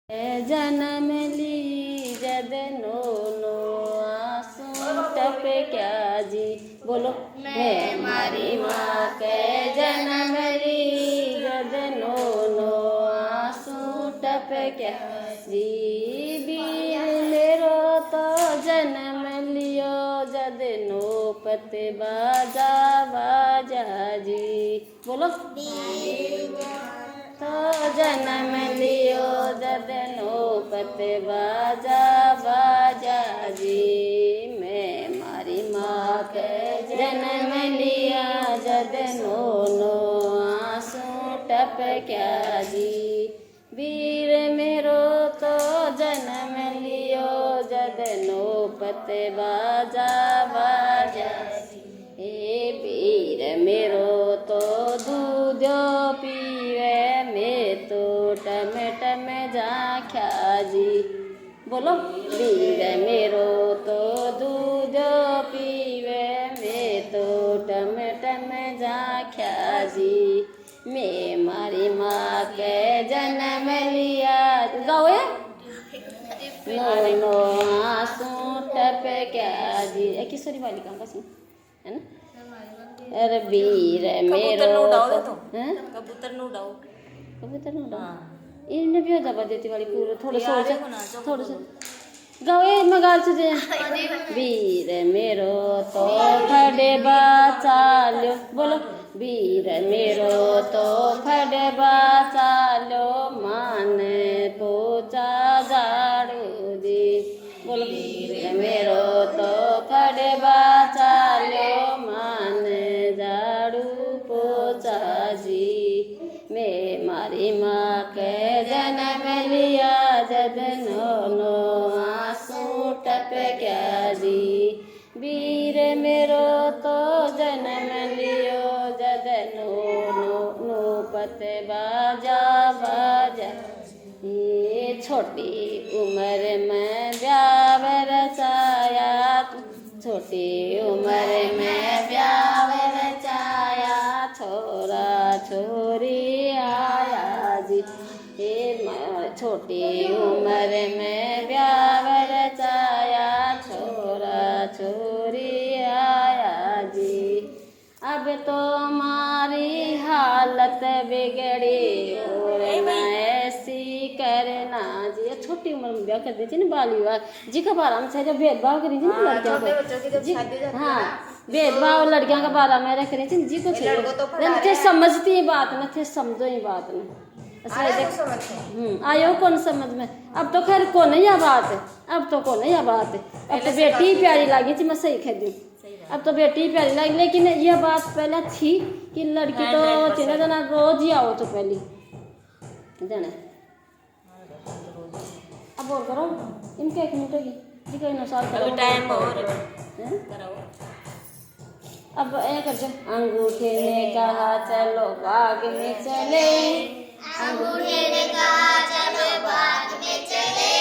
जन्म ली जद no no आंसू टप क्या जी। बोलो मैं मारी माँ के जन्म ली जद नो नो आंसू टप क्या जी। वीर मेरो तो जन्म लियो जद नौपत बाजा बाजा जी। बोलो तो जन्म लियो जद नौपत बाजा बाजा जी। मैं मारी माँ के जन्म लिया जद नो नो आंसू टप क्या जी। वीर मेरो तो जन्म लियो जद नौपत बाजा बाजा हे वीर मेरो तो दूध पीवे में तो टम टम जाख्या जी। बोलो वीर मेरो तो दूध पीवे में तो टम टम जाख्या जी। मैं मारी माँ के जन्म लिया गाओ नो नो आंसू टप क्या जी। किशोरी बालिका का सुन है ना। अरे वीर मेरो कबूतर नु डाओ इन्हें भी हो जाबा देती वाली पूरे थोड़े से गावे मगाल से जे वीर मेरो तो फड़े चालो। बोलो वीर मेरो तो फड़े चालो मान पोचा झाड़ू दी। बोलो वीर मेरो तो फड़े चालो मान झाड़ू पोचा जी। मैं मारी माँ के जन्म लिया जद नो नो आंसू टप क्या जी। वीर मेरो तो जन्म लियो जद नो नो नौपत बाजा बाजा। ये छोटी उम्र में ब्याह रचाया छोटी उम्र में ब्याह रचाया छोरा छोरी आया जी। ये छोटी उम्र में ब्याह रचाया छोरा छोरी आया जी। अब तो हमारी हालत बिगड़ी और ऐसी करना जी। छोटी उम्र में ब्याह कर देती ना बाल विवाह जी का बारे में जो भेदभाव करी थी ना लड़कियों को। हाँ भेदभाव लड़कियों का बारे में रख रही थी जी को थे समझती बात न थे समझो ही बात न आयो कौन समझ में। अब तो खैर कौन है यह बात है। अब तो कौन है यह बात है। अब तो बेटी प्यारी लगी थी मैं सही कह दूँ। अब तो बेटी प्यारी लगी लेकिन यह बात पहले थी कि लड़की तो चिन्ह जना रोज ही आओ तो पहली जाना। अब और करो इनके 1 मिनट होगी जी कोई नुसार करो टाइम और अब ऐ कर जो अंगूठे ने कहा चलो बाग में चले। अंगूठे ने कहा चलो बाग में चले।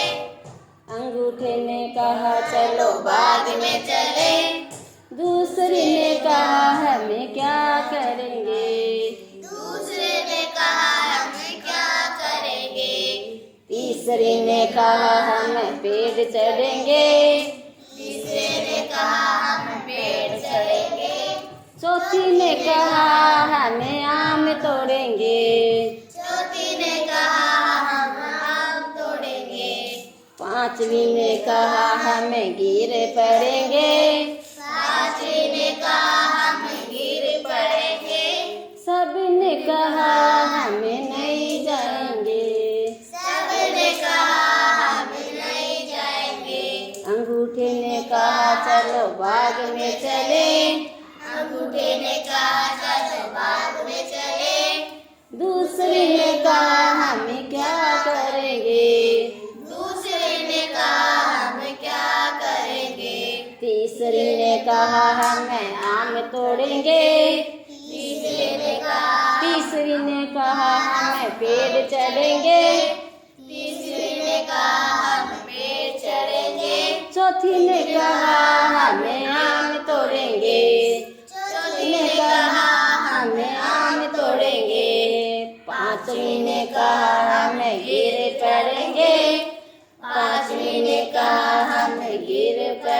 अंगूठे ने कहा चलो बाग में चले। दूसरी ने कहा हमें क्या करेंगे। दूसरे ने कहा हमें क्या करेंगे। तीसरी ने कहा हम पेड़ चढ़ेंगे। तीसरे ने कहा हम पेड़ चढ़ेंगे। चौथी ने कहा हमें आम तोड़ेंगे। चौथी ने कहा हम आम तोड़ेंगे। पांचवी ने कहा हम गिर पड़ेंगे। पांचवी ने कहा हम गिर पड़ेंगे। सबने कहा हमें नहीं जाएंगे। सबने कहा हम नहीं जाएंगे। अंगूठे ने कहा चलो बाग में चले। अंगूठे ने कहा चलो बाग में चले। दूसरी ने कहा हमें क्या करेंगे। दूसरे ने कहा हम क्या करेंगे। तीसरी ने कहा हम आम तोड़ेंगे। तीसरे ने कहा तीसरी ने कहा हम पेड़ चढ़ेंगे। तीसरे ने कहा हम पेड़ चढ़ेंगे। चौथी ने कहा हमें आम तोड़ेंगे। चौथी ने कहा हमें आम तोड़ेंगे। पांचवी ने कहा हम गिर पड़ेंगे।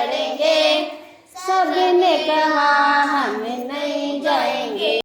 चढ़ेंगे सबने कहा